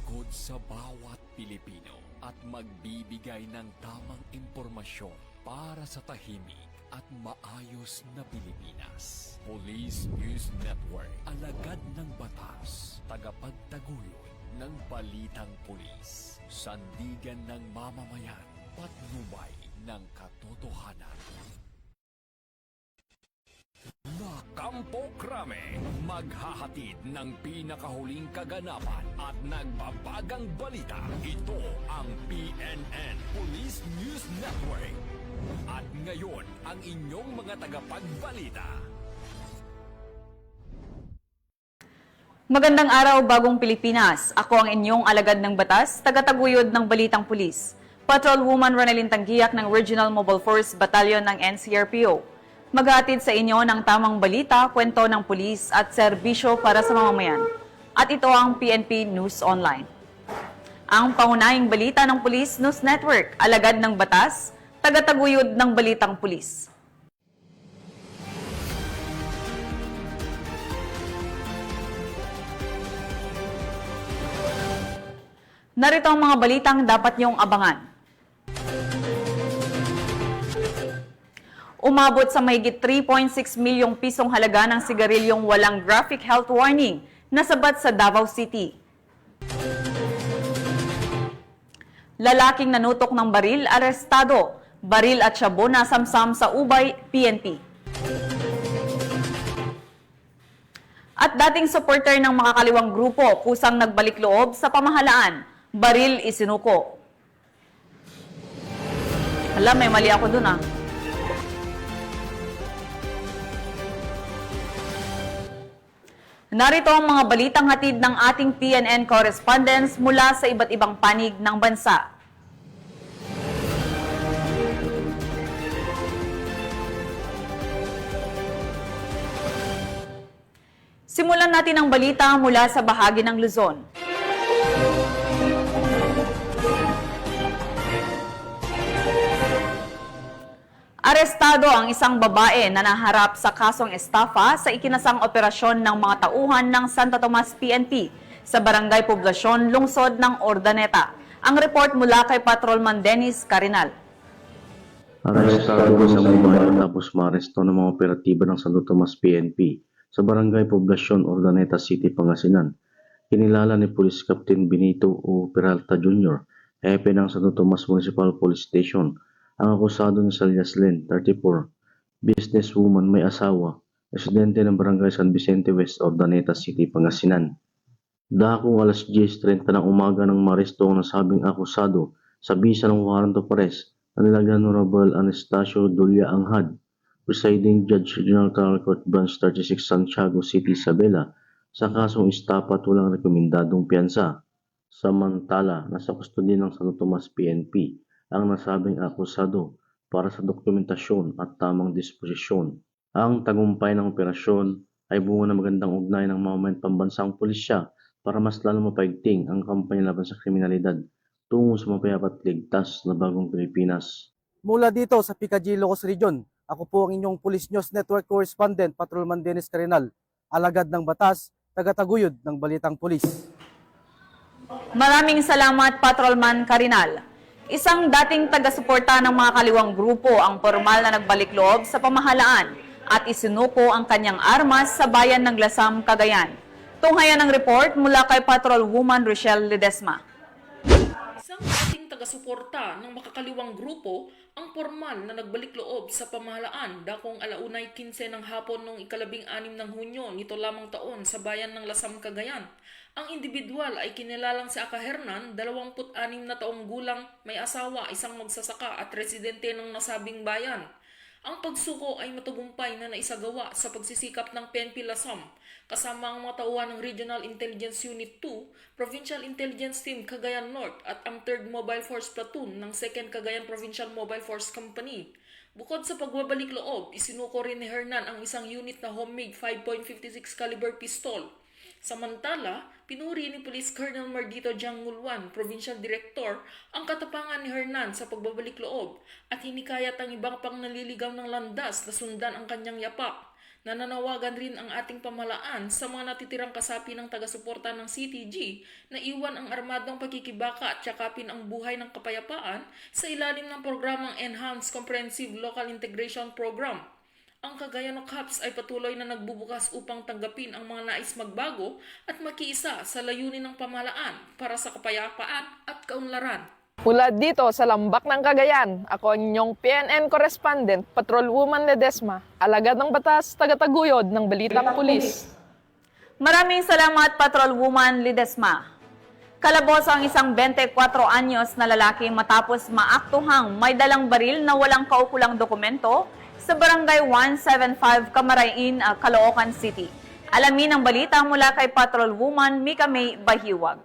lingkod sa bawat Pilipino at magbibigay ng tamang impormasyon para sa tahimik at maayos na Pilipinas. Police News Network, alagad ng batas, tagapagtaguyod ng balitang pulis, sandigan ng mamamayan, patnubay ng katotohanan. Kampo Krame, maghahatid ng pinakahuling kaganapan at nagbabagang balita. Ito ang PNN Police News Network. At ngayon, ang inyong mga tagapagbalita. Magandang araw, Bagong Pilipinas. Ako ang inyong alagad ng batas, tagataguyod ng Balitang Pulis. Patrolwoman Ronelyn Tanggiak ng Regional Mobile Force Battalion ng NCRPO. Maghahatid sa inyo ng tamang balita, kwento ng pulis at serbisyo para sa mamamayan. At ito ang PNP News Online. Ang pangunahing balita ng Police News Network, alagad ng batas, tagataguyod ng Balitang Pulis. Narito ang mga balitang dapat niyong abangan. Umabot sa mahigit 3.6 milyong pisong halaga ng sigarilyong walang graphic health warning na sabat sa Davao City. Lalaking nanutok ng baril, arestado. Baril at syabo nasamsam sa Ubay, PNP. At dating supporter ng makakaliwang grupo, kusang nagbalik loob sa pamahalaan. Baril isinuko. Hala, may mali ako dun ah. Narito ang mga balitang hatid ng ating PNN correspondents mula sa iba't ibang panig ng bansa. Simulan natin ang balita mula sa bahagi ng Luzon. Arestado ang isang babae na naharap sa kasong estafa sa ikinasang operasyon ng mga tauhan ng Santo Tomas PNP sa Barangay Poblasyon, lungsod ng Ordaneta. Ang report mula kay Patrolman Dennis Carinal. Arestado sa babae tapos maaresto ng mga operatiba ng Santo Tomas PNP sa Barangay Poblasyon, Ordaneta City, Pangasinan. Kinilala ni Police Captain Benito O. Peralta Jr., hepe ng Santo Tomas Municipal Police Station, ang akusado ni Salias Len, 34, businesswoman, may asawa, residente ng Barangay San Vicente West, Ordaneta City, Pangasinan. Dakong alas 10:30 ng umaga nang maresto ang nasabing akusado sa bisa ng warrant of arrest na nilagyan Honorable Anastasio Dulia Anghad, Presiding Judge Regional Trial Court Branch 36 Santiago City, Isabela, sa kasong estafa at walang rekomendadong piyansa. Samantala, nasa kustodiya ng Santo Tomas PNP ang nasabing akusado para sa dokumentasyon at tamang disposisyon. Ang tagumpay ng operasyon ay bunga ng magandang ugnay ng mamamayan pambansang pulisya para mas lalong mapaigting ang kampanya laban sa kriminalidad tungo sa mapayapat ligtas na bagong Pilipinas. Mula dito sa Picadillo, Ilocos Region, ako po ang inyong Police News Network Correspondent, Patrolman Dennis Carinal, alagad ng batas, tagataguyod ng Balitang Pulis. Maraming salamat, Patrolman Carinal. Isang dating taga-suporta ng mga kaliwang grupo ang formal na nagbalik loob sa pamahalaan at isinuko ang kanyang armas sa bayan ng Lasam, Cagayan. Tunghayan ang report mula kay Patrolwoman Rochelle Ledesma. Isang dating taga-suporta ng makakaliwang grupo ang formal na nagbalik loob sa pamahalaan dakong 1:15 ng hapon noong 6 ng Hunyo nito lamang taon sa bayan ng Lasam, Cagayan. Ang individual ay kinilalang si Aka Hernan, 26 na taong gulang, may asawa, isang magsasaka at residente ng nasabing bayan. Ang pagsuko ay matagumpay na naisagawa sa pagsisikap ng PNP Lasam kasama ang mga tauhan ng Regional Intelligence Unit 2, Provincial Intelligence Team Cagayan North at ang 3rd Mobile Force Platoon ng 2nd Cagayan Provincial Mobile Force Company. Bukod sa pagbabalik loob, isinuko rin ni Hernan ang isang unit na homemade 5.56 caliber pistol. Samantala, pinuri ni Police Colonel Mardito Jangulwan, Provincial Director, ang katapangan ni Hernan sa pagbabalik loob at hinikayat ang ibang pang naliligaw ng landas na sundan ang kanyang yapak. Nananawagan rin ang ating pamahalaan sa mga natitirang kasapi ng taga-suporta ng CTG na iwan ang armadong pagkikibaka at yakapin ang buhay ng kapayapaan sa ilalim ng programang Enhanced Comprehensive Local Integration Program. Ang Cagayan of Cups ay patuloy na nagbubukas upang tanggapin ang mga nais magbago at makiisa sa layunin ng pamahalaan para sa kapayapaan at kaunlaran. Mula dito sa Lambak ng Cagayan, ako ang inyong PNN correspondent, Patrolwoman Ledesma, alagad ng batas, tagataguyod ng Balitang Pulis. Maraming salamat, Patrolwoman Ledesma. Kalabos ang isang 24 anyos na lalaki matapos maaktuhang may dalang baril na walang kaukulang dokumento sa Barangay 175 Camarain, Caloocan City. Alamin ang balita mula kay Patrolwoman Mika May Bahiwag.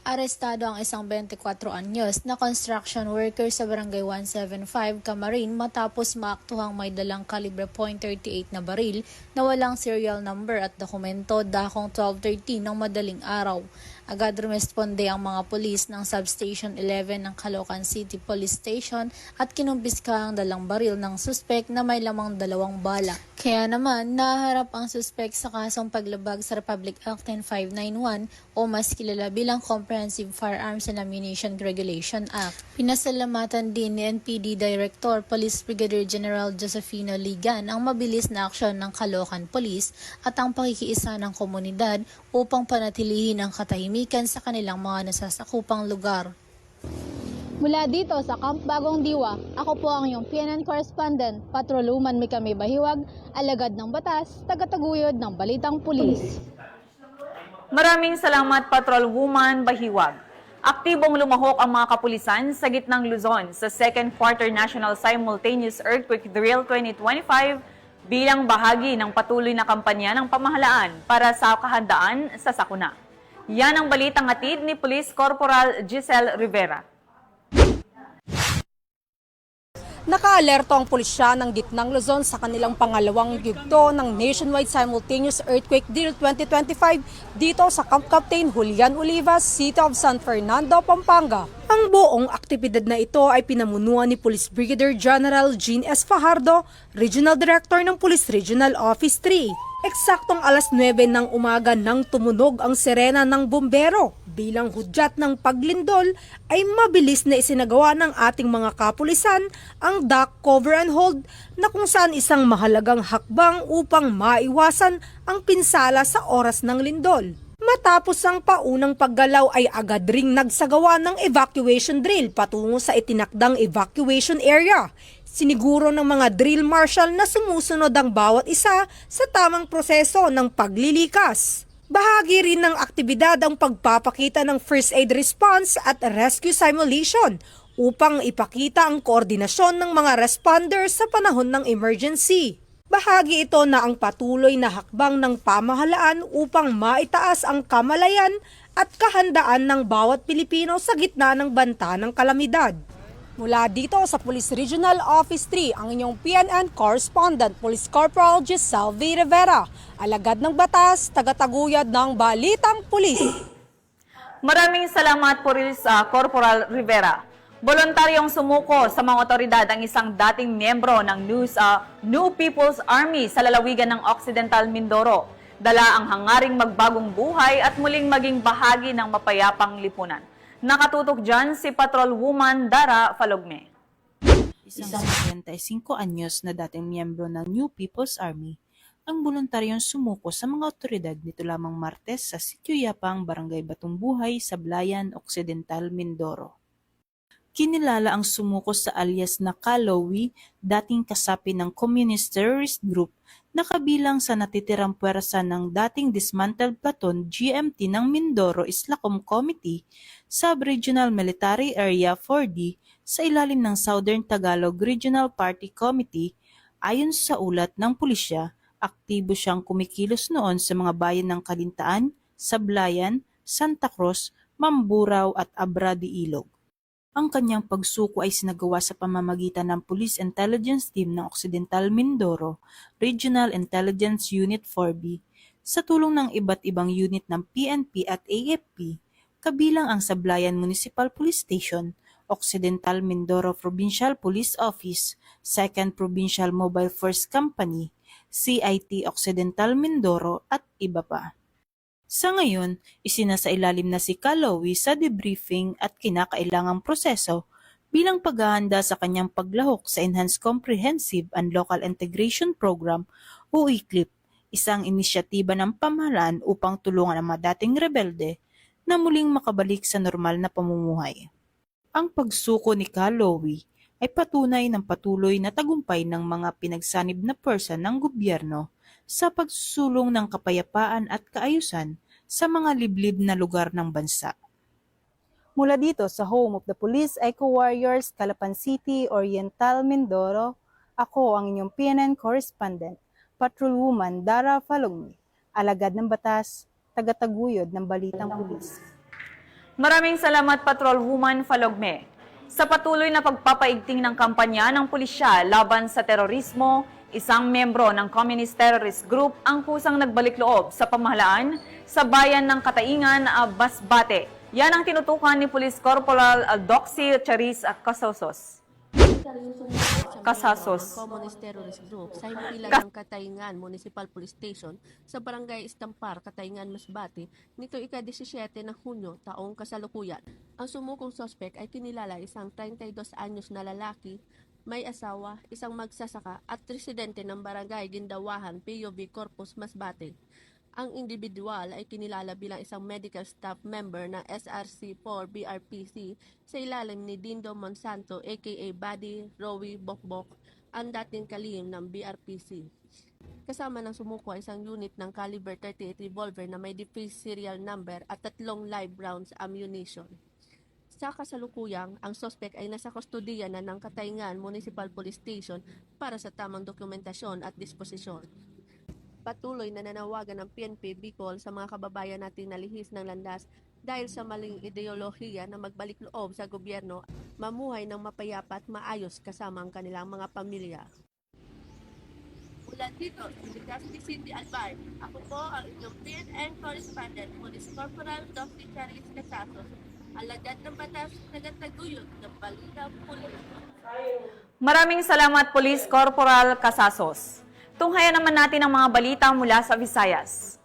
Arestado ang isang 24 anyos na construction worker sa Barangay 175 Camarain matapos maaktuhang may dalang kalibre .38 na baril na walang serial number at dokumento dakong 12:13 ng madaling araw. Agad rumesponde ang mga pulis ng Substation 11 ng Caloocan City Police Station at kinumpiska ang dalang baril ng suspek na may lamang 2 bala. Kaya naman, naharap ang suspek sa kasong paglabag sa Republic Act 10591 o mas kilala bilang Comprehensive Firearms and Ammunition Regulation Act. Pinasalamatan din ni NPD Director Police Brigadier General Josefino Ligan ang mabilis na aksyon ng Caloocan Police at ang pakikiisa ng komunidad upang panatilihin ang katahimikan sa kanilang mga nasasakupang lugar. Mula dito sa Camp Bagong Diwa, ako po ang iyong PNN correspondent, Patrolwoman Mika May Bahiwag, alagad ng batas, tagataguyod ng Balitang Pulis. Maraming salamat, Patrolwoman Bahiwag. Aktibong lumahok ang mga kapulisan sa gitnang Luzon sa Second Quarter National Simultaneous Earthquake Drill 2025 bilang bahagi ng patuloy na kampanya ng pamahalaan para sa kahandaan sa sakuna. Yan ang balitang hatid ni Police Corporal Giselle Rivera. Nakaalerto ang pulisya ng gitnang Luzon sa kanilang pangalawang yugto ng Nationwide Simultaneous Earthquake Drill 2025 dito sa Camp Captain Julian Olivas, City of San Fernando, Pampanga. Ang buong aktibidad na ito ay pinamunuan ni Police Brigadier General Jean S. Fajardo, Regional Director ng Police Regional Office 3. Eksaktong alas 9 ng umaga nang tumunog ang sirena ng bumbero. Bilang hudyat ng paglindol ay mabilis na isinagawa ng ating mga kapulisan ang duck cover and hold na kung saan isang mahalagang hakbang upang maiwasan ang pinsala sa oras ng lindol. Matapos ang paunang paggalaw ay agad ring nagsagawa ng evacuation drill patungo sa itinakdang evacuation area. Siniguro ng mga drill marshal na sumusunod ang bawat isa sa tamang proseso ng paglilikas. Bahagi rin ng aktibidad ang pagpapakita ng first aid response at rescue simulation upang ipakita ang koordinasyon ng mga responders sa panahon ng emergency. Bahagi ito na ang patuloy na hakbang ng pamahalaan upang maitaas ang kamalayan at kahandaan ng bawat Pilipino sa gitna ng banta ng kalamidad. Mula dito sa Police Regional Office 3, ang inyong PNN correspondent, Police Corporal Giselle V. Rivera, alagad ng batas, tagataguyod ng Balitang Pulis. Maraming salamat, Police Corporal Rivera. Voluntaryong sumuko sa mga otoridad ang isang dating miyembro ng New People's Army sa lalawigan ng Occidental Mindoro. Dala ang hangaring magbagong buhay at muling maging bahagi ng mapayapang lipunan. Nakatutok dyan si Patrolwoman Dara Falogme. Isang 75 anyos na dating miyembro ng New People's Army ang voluntaryong sumuko sa mga otoridad nito lamang Martes sa Sitio Yapang, Barangay Batong Buhay, Sablayan, Occidental, Mindoro. Kinilala ang sumuko sa alias na Kalowi, dating kasapi ng Communist Terrorist Group na kabilang sa natitirang puwersa ng dating dismantled platoon GMT ng Mindoro Islacom Committee, Sub-Regional Military Area 4D sa ilalim ng Southern Tagalog Regional Party Committee. Ayon sa ulat ng pulisya, aktibo siyang kumikilos noon sa mga bayan ng Kalintaan, Sablayan, Santa Cruz, Mamburao at Abra de Ilog. Ang kanyang pagsuko ay sinagawa sa pamamagitan ng Police Intelligence Team ng Occidental Mindoro, Regional Intelligence Unit 4B, sa tulong ng iba't ibang unit ng PNP at AFP, kabilang ang Sablayan Municipal Police Station, Occidental Mindoro Provincial Police Office, 2nd Provincial Mobile Force Company, CIT Occidental Mindoro at iba pa. Sa ngayon, isinasailalim na si Calowie sa debriefing at kinakailangang proseso bilang paghahanda sa kanyang paglahok sa Enhanced Comprehensive and Local Integration Program o ECLIP, isang inisyatiba ng pamahalaan upang tulungan ang mga dating rebelde na muling makabalik sa normal na pamumuhay. Ang pagsuko ni Calowie ay patunay ng patuloy na tagumpay ng mga pinagsanib na pwersa ng gobyerno sa pagsusulong ng kapayapaan at kaayusan sa mga liblib na lugar ng bansa. Mula dito sa home of the Police Eco Warriors, Calapan City, Oriental, Mindoro, ako ang inyong PNN correspondent, Patrolwoman Dara Falongmi, alagad ng batas, tagataguyod ng balitang pulis. Maraming salamat Patrolwoman Falogme. Sa patuloy na pagpapaigting ng kampanya ng pulisya laban sa terorismo, isang membro ng Communist Terrorist Group ang kusang nagbalik loob sa pamahalaan sa bayan ng Kataingan, Masbate. Yan ang tinutukan ni Police Corporal Doxy Charis Casasos. Communist Terrorist Group sa himpilan ng Katayngan Municipal Police Station sa Barangay Istampar, Katayngan, Masbate, nito ika-17 ng Hunyo, taong kasalukuyan. Ang sumukong sospek ay kinilala isang 32 anyos na lalaki, may asawa, isang magsasaka at residente ng Barangay Gindawahan, POV Corpus, Masbate. Ang individual ay kinilala bilang isang medical staff member ng SRC-4 BRPC sa ilalim ni Dindo Monsanto aka Buddy Rowie Bokbok, ang dating kalihim ng BRPC. Kasama ng sumuko ay isang unit ng caliber 38 revolver na may defense serial number at 3 live rounds ammunition. Sa kasalukuyang, ang sospek ay nasa kustodiya na ng Katayngan Municipal Police Station para sa tamang dokumentasyon at disposisyon. Patuloy na nanawagan ng PNP Bicol sa mga kababayan nating nalihis ng landas dahil sa maling ideolohiya na magbalik loob sa gobyerno, mamuhay ng mapayapa at maayos kasama ang kanilang mga pamilya. Mula dito, sa City Albay, ako po ang inyong PNN correspondent, Police Corporal Doxy Charis Casasos, alagad ng batas, tagataguyod ng balita pulis. Maraming salamat Police Corporal Casasos. Tunghayan naman natin ang mga balita mula sa Visayas.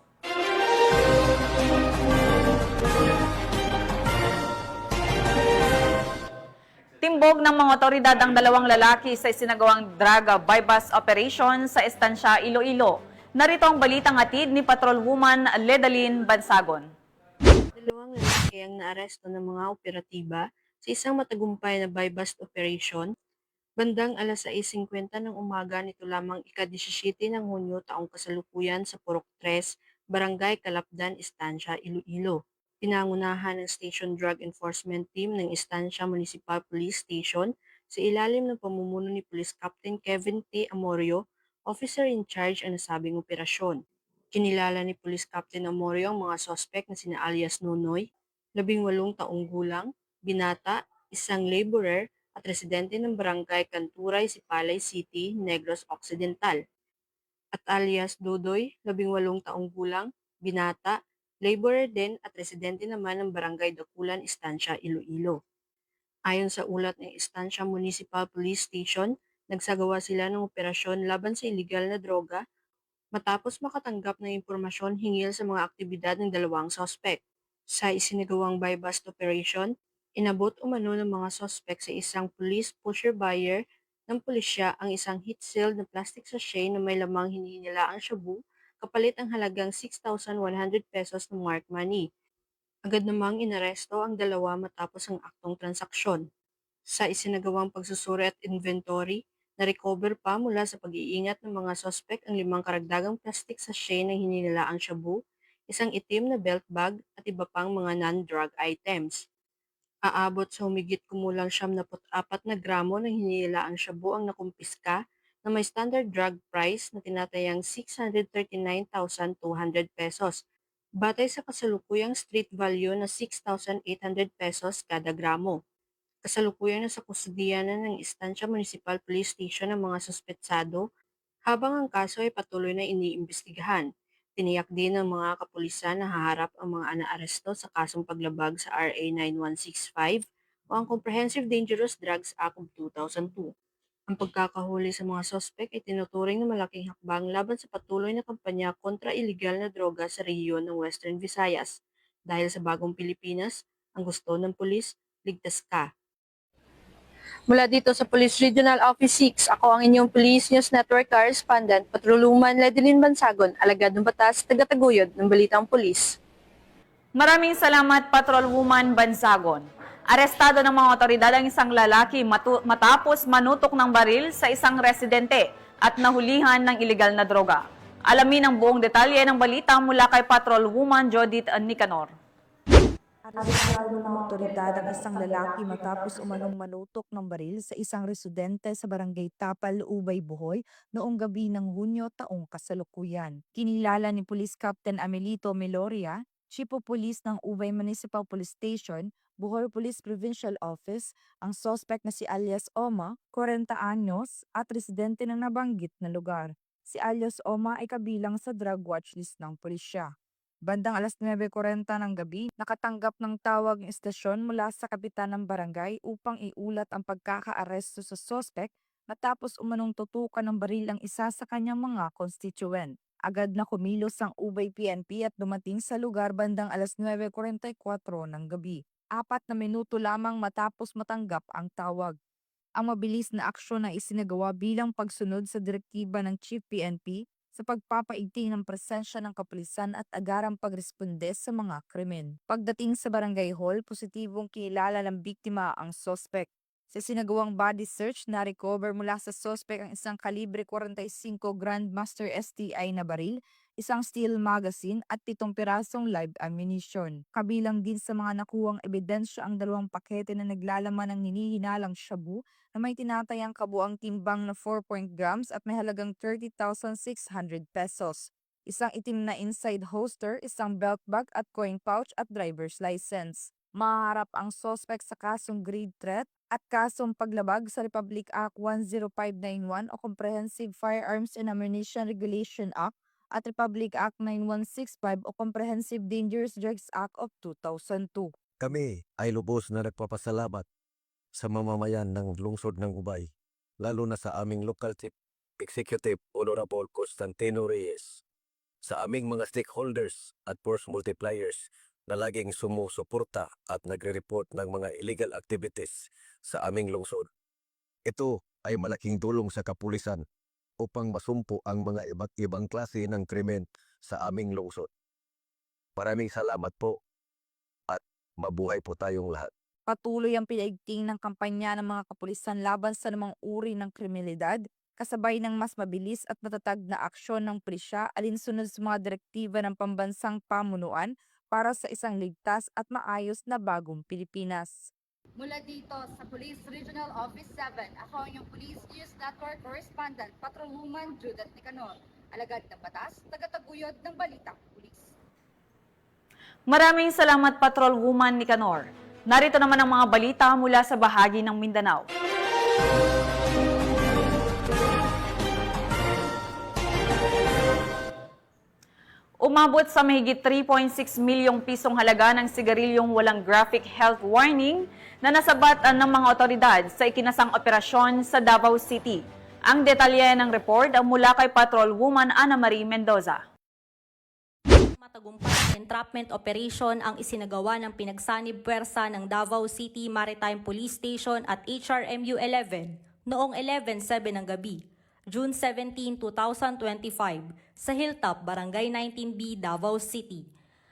Timbog ng mga otoridad ang 2 lalaki sa isinagawang drug bypass operation sa Estancia, Iloilo. Narito ang balitang hatid ni Patrolwoman Ledalyn Bansagon. 2 lalaki ang naaresto ng mga operatiba sa isang matagumpay na bypass operation bandang alas 6:50 ng umaga nito lamang ika-17 ng Hunyo taong kasalukuyan sa Purok 3, Barangay Calapdan, Estancia, Iloilo. Pinangunahan ng Station Drug Enforcement Team ng Estancia Municipal Police Station sa ilalim ng pamumuno ni Police Captain Kevin T. Amorio, officer in charge ang nasabing operasyon. Kinilala ni Police Captain Amorio ang mga sospek na sina alias Nonoy, 18 taong gulang, binata, isang laborer, at residente ng Barangay Canturay, Sipalay City, Negros Occidental. At alias Dodoy, 18 taong gulang, binata, laborer din at residente naman ng Barangay Dakulan, Estancia, Iloilo. Ayon sa ulat ng Estancia Municipal Police Station, nagsagawa sila ng operasyon laban sa iligal na droga matapos makatanggap ng impormasyon hinggil sa mga aktibidad ng 2 sospek. Sa isinagawang bypass operation, inabot umano ng mga sospek sa isang police pusher buyer ng pulisya ang isang heat-sealed na plastic sachet na may lamang hinihinilaang shabu kapalit ang halagang 6,100 pesos ng marked money. Agad namang inaresto ang 2 matapos ang aktong transaksyon. Sa isinagawang pagsusuri at inventory, na-recover pa mula sa pag-iingat ng mga sospek ang 5 karagdagang plastic sachet na hininilaang shabu, isang itim na belt bag at iba pang mga non-drug items. Aabot sa humigit kumulang 74 na gramo ng hinihilaang shabu ang nakumpiska na may standard drug price na tinatayang 639,200 pesos, batay sa kasalukuyang street value na 6,800 pesos kada gramo. Kasalukuyan na sa kustudiya ng Estancia Municipal Police Station ang mga suspetsado, habang ang kaso ay patuloy na iniimbestigahan. Tiniyak din ng mga kapulisan na haharap ang mga naaresto sa kasong paglabag sa RA 9165 o ang Comprehensive Dangerous Drugs Act of 2002. Ang pagkakahuli sa mga sospek ay tinuturing na malaking hakbang laban sa patuloy na kampanya kontra iligal na droga sa rehiyon ng Western Visayas. Dahil sa bagong Pilipinas, ang gusto ng pulis, ligtas ka. Mula dito sa Police Regional Office 6, ako ang inyong Police News Network Correspondent, Patroluman Ledeline Bansagon, alagad ng batas, tagataguyod ng Balitang Pulis. Maraming salamat, Patrolwoman Bansagon. Arestado ng mga otoridad ang isang lalaki matapos manutok ng baril sa isang residente at nahulihan ng ilegal na droga. Alamin ang buong detalye ng balita mula kay Patrolwoman Judith Nicanor. Arestado ng otoridad ang isang lalaki matapos umanong manutok ng baril sa isang residente sa barangay Tapal, Ubay, Bohol noong gabi ng Hunyo taong kasalukuyan. Kinilala ni Police Captain Amelito Meloria, Chief of Police ng Ubay Municipal Police Station, Bohol Police Provincial Office, ang suspect na si alias Oma, 40 anyos, at residente ng nabanggit na lugar. Si alias Oma ay kabilang sa drug watch list ng pulisya. Bandang alas 9:40 ng gabi, nakatanggap ng tawag ng istasyon mula sa kapitan ng barangay upang iulat ang pagkakaaresto sa suspect matapos umanong tutukan ng baril ang isa sa kanyang mga constituent. Agad na kumilos ang Ubay PNP at dumating sa lugar bandang alas 9:44 ng gabi. 4 na minuto lamang matapos matanggap ang tawag. Ang mabilis na aksyon na isinagawa bilang pagsunod sa direktiba ng Chief PNP sa pagpapaigting ng presensya ng kapulisan at agarang pagresponde sa mga krimen. Pagdating sa barangay hall, positibong kinilala ng biktima ang suspect. Sa sinagawang body search, na-recover mula sa suspect ang isang kalibre 45 Grandmaster STI na baril, isang steel magazine at 7 pirasong live ammunition. Kabilang din sa mga nakuwang ebidensya ang 2 pakete na naglalaman ng hinihinalang shabu na may tinatayang kabuang timbang na 4 grams at may halagang 30,600 pesos. Isang itim na inside holster, isang belt bag at coin pouch at driver's license. Maharap ang suspect sa kasong grave threat at kasong paglabag sa Republic Act 10591 o Comprehensive Firearms and Ammunition Regulation Act at Republic Act 9165 o Comprehensive Dangerous Drugs Act of 2002. Kami ay lubos na nagpapasalamat sa mamamayan ng lungsod ng Ubay, lalo na sa aming local chief executive Honorable Constantino Reyes, sa aming mga stakeholders at force multipliers na laging sumusuporta at nagre-report ng mga illegal activities sa aming lungsod. Ito ay malaking tulong sa kapulisan upang masumpo ang mga iba't ibang klase ng krimen sa aming lungsod. Maraming salamat po at mabuhay po tayong lahat. Patuloy ang pinaigting ng kampanya ng mga kapulisan laban sa namang uri ng kriminalidad, kasabay ng mas mabilis at matatag na aksyon ng pulisya alinsunod sa mga direktiba ng pambansang pamunuan para sa isang ligtas at maayos na bagong Pilipinas. Mula dito sa Police Regional Office 7, ako ang iyong Police News Network Correspondent, Patrolwoman Judith Nicanor, alagad ng batas, tagataguyod ng Balitang Pulis. Maraming salamat, Patrolwoman Nicanor. Narito naman ang mga balita mula sa bahagi ng Mindanao. Umabot sa mahigit 3.6 milyong pisong halaga ng sigarilyong walang graphic health warning na nasabatan ng mga otoridad sa ikinasang operasyon sa Davao City. Ang detalye ng report mula kay Patrolwoman Ana Marie Mendoza. Matagumpay entrapment operation ang isinagawa ng pinagsanib puwersa ng Davao City Maritime Police Station at HRMU 11 noong 11:07 ng gabi, June 17, 2025 sa Hilltop, Barangay 19B, Davao City.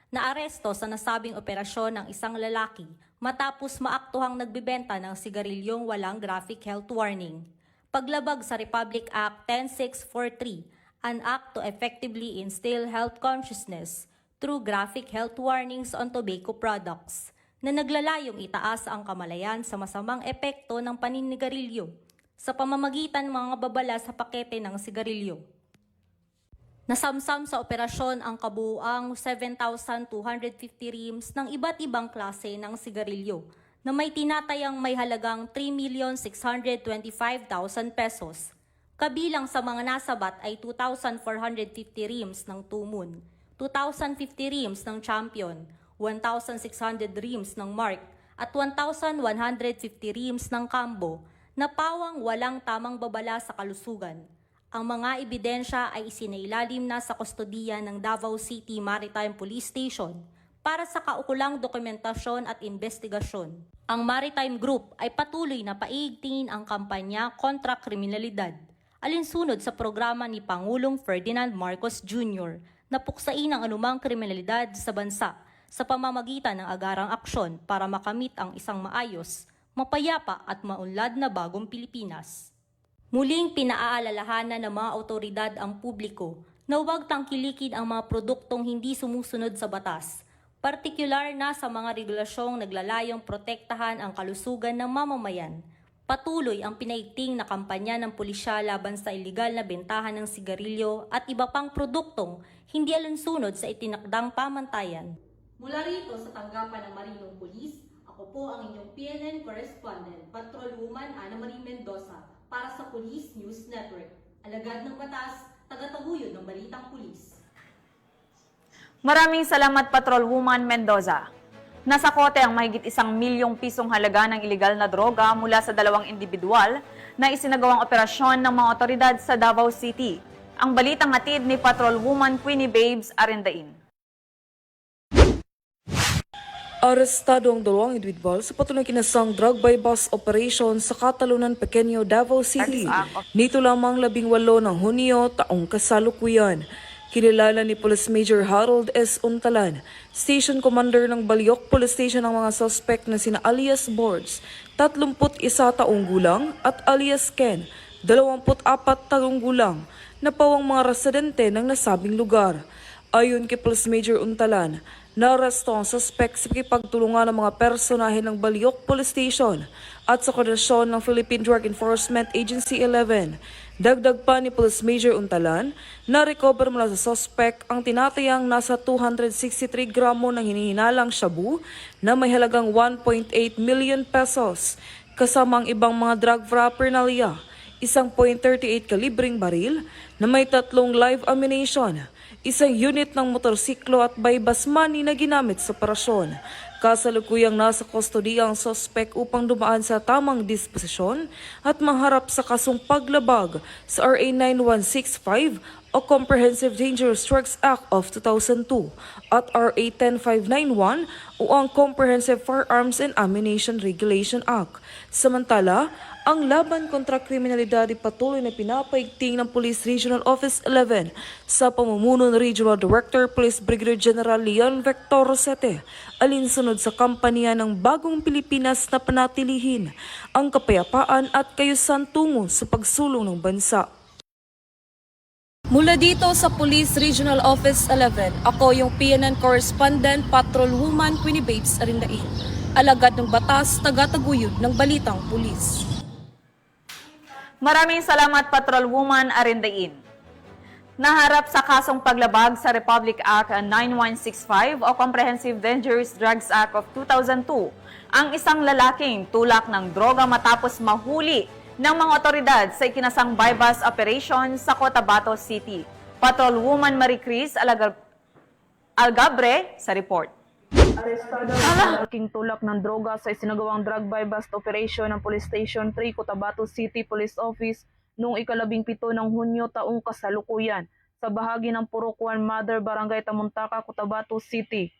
Naaresto sa nasabing operasyon ang isang lalaki matapos maaktuhang nagbibenta ng sigarilyong walang graphic health warning. Paglabag sa Republic Act 10643, an act to effectively instill health consciousness through graphic health warnings on tobacco products, na naglalayong itaas ang kamalayan sa masamang epekto ng paninigarilyo sa pamamagitan ng mga babala sa pakete ng sigarilyo. Nasamsam sa operasyon ang kabuuang 7,250 reams ng iba't ibang klase ng sigarilyo na may tinatayang may halagang 3,625,000 pesos. Kabilang sa mga nasabat ay 2,450 reams ng Tumun, 2,050 reams ng Champion, 1,600 reams ng Mark at 1,150 reams ng Cambo na pawang walang tamang babala sa kalusugan. Ang mga ebidensya ay isinailalim na sa kustodiya ng Davao City Maritime Police Station para sa kaukulang dokumentasyon at investigasyon. Ang Maritime Group ay patuloy na paigtingin ang kampanya kontra kriminalidad, alinsunod sa programa ni Pangulong Ferdinand Marcos Jr. na puksain ang anumang kriminalidad sa bansa sa pamamagitan ng agarang aksyon para makamit ang isang maayos, mapayapa at maunlad na bagong Pilipinas. Muling pinaaalalahanan ng mga otoridad ang publiko na huwag tangkilikin ang mga produktong hindi sumusunod sa batas, partikular na sa mga regulasyong naglalayong protektahan ang kalusugan ng mamamayan. Patuloy ang pinaigting na kampanya ng pulisya laban sa iligal na bentahan ng sigarilyo at iba pang produktong hindi alinsunod sa itinakdang pamantayan. Mula rito sa tanggapan ng Marinong Police, ako po ang inyong PNN correspondent, Patrolwoman Ana Marie Mendoza, para sa Police News Network. Alagad ng batas, tagataguyod ng balitang pulis. Maraming salamat, Patrolwoman Mendoza. Nasa kote ang mahigit 1 milyong pisong halaga ng iligal na droga mula sa 2 individual na isinagawang operasyon ng mga otoridad sa Davao City. Ang balitang hatid ni Patrolwoman Queenie Babes Arindain. Arestado ang 2 individual sa patuloy kinasang drug by bus operation sa Katalunan, Pequeño, Davao City. Nito lamang 18 ng Hunyo taong kasalukuyan. Kinilala ni Police Major Harold S. Untalan, Station Commander ng Baliok Police Station ang mga suspect na sina alias Boards, 31 taong gulang, at alias Ken, 24 taong gulang, na pawang mga residente ng nasabing lugar. Ayon kay Police Major Untalan, naaresto ang suspect sa pakipagtulungan ng mga personahe ng Baliok Police Station at sa koordinasyon ng Philippine Drug Enforcement Agency 11. Dagdag pa ni Police Major Untalan, na-recover mula sa suspect ang tinatayang nasa 263 gramo ng hinihinalang shabu na may halagang 1.8 million pesos, kasama ang ibang mga drug paraphernalia, isang .38 kalibring baril na may 3 live ammunition, isang unit ng motorsiklo at baybas money na ginamit sa operasyon. Kasalukuyang nasa kustodiya ang suspect upang dumaan sa tamang disposisyon at maharap sa kasong paglabag sa RA 9165 o Comprehensive Dangerous Drugs Act of 2002 at RA 10591 o ang Comprehensive Firearms and Ammunition Regulation Act. Samantala, ang laban kontra kriminalidad ay patuloy na pinapaigting ng Police Regional Office 11 sa pamumuno ng Regional Director Police Brigadier General Leon Vector Rosete, alinsunod sa kampanya ng Bagong Pilipinas na panatilihin ang kapayapaan at kayusan tungo sa pagsulong ng bansa. Mula dito sa Police Regional Office 11, ako yung PNN Correspondent Patrolwoman Queenie Babes Arindain, alagad ng batas, tagataguyod ng balitang pulis. Maraming salamat, Patrolwoman Arindain. Naharap sa kasong paglabag sa Republic Act 9165 o Comprehensive Dangerous Drugs Act of 2002, ang isang lalaking tulak ng droga matapos mahuli ng mga otoridad sa ikinasang bypass operation sa Cotabato City. Patrolwoman Marie Cris Algabre sa report. Arestado ang malaking tulak ng droga sa isinagawang drug buy-bust operation ng Police Station 3, Cotabato City Police Office noong 17 ng Hunyo taong kasalukuyan sa bahagi ng Purok 1 Mother Barangay Tamuntaka, Cotabato City.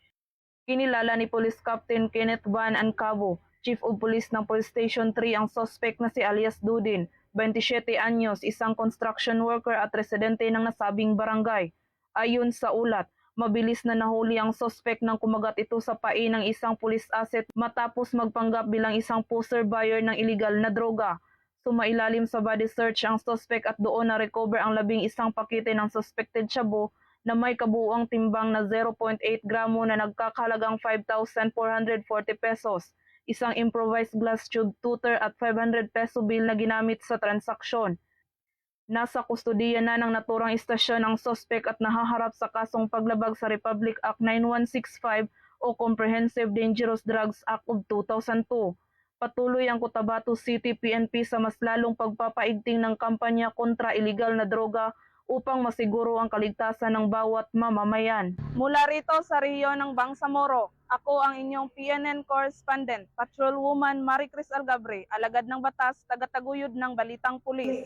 Kinilala ni Police Captain Kenneth Van Ancabo, Chief of Police ng Police Station 3, ang suspect na si alias Dudin, 27 anyos, isang construction worker at residente ng nasabing barangay. Ayon sa ulat, mabilis na nahuli ang suspect nang kumagat ito sa pain ng isang police asset matapos magpanggap bilang isang poster buyer ng illegal na droga. Sumailalim sa body search ang suspect at doon na-recover ang 11 pakete ng suspected shabu na may kabuuang timbang na 0.8 gramo na nagkakahalagang 5,440 pesos, isang improvised glass tube tutor at 500 peso bill na ginamit sa transaksyon. Nasa kustodiya na ng naturang istasyon ang suspect at nahaharap sa kasong paglabag sa Republic Act 9165 o Comprehensive Dangerous Drugs Act of 2002. Patuloy ang Cotabato City PNP sa mas lalong pagpapaigting ng kampanya kontra iligal na droga upang masiguro ang kaligtasan ng bawat mamamayan. Mula rito sa rehiyon ng Bangsamoro, Ako ang inyong PNN correspondent, Patrolwoman Maricris Algabre, alagad ng batas, tagataguyod ng Balitang Pulis.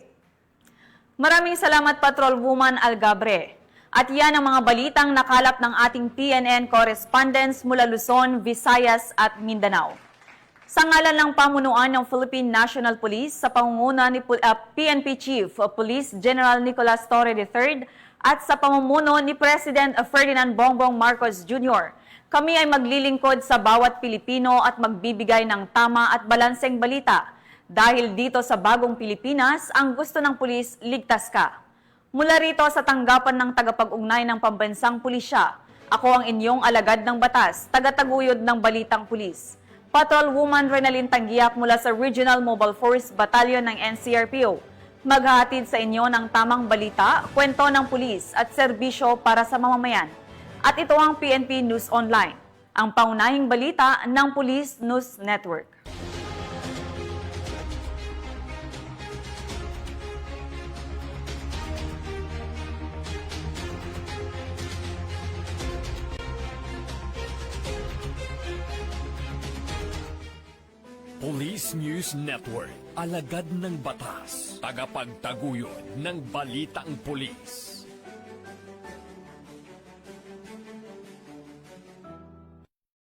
Maraming salamat, Patrolwoman Algabre. At yan ang mga balitang nakalap ng ating PNN correspondents mula Luzon, Visayas at Mindanao. Sa ngalan ng pamunuan ng Philippine National Police sa pangunguna ni PNP Chief of Police General Nicolas Torre III at sa pamumuno ni President Ferdinand Bongbong Marcos Jr., kami ay maglilingkod sa bawat Pilipino at magbibigay ng tama at balanseng balita. Dahil dito sa bagong Pilipinas, ang gusto ng pulis, ligtas ka. Mula rito sa tanggapan ng tagapag-ugnay ng pambansang pulisya, ako ang inyong alagad ng batas, tagataguyod ng Balitang Pulis. Patrolwoman Renalyn Tanggiak mula sa Regional Mobile Force Battalion ng NCRPO. Maghahatid sa inyo ng tamang balita, kwento ng pulis at serbisyo para sa mamamayan. At ito ang PNP News Online, ang pangunahing balita ng Police News Network. Police News Network, alagad ng batas, tagapagtaguyod ng balitang pulis.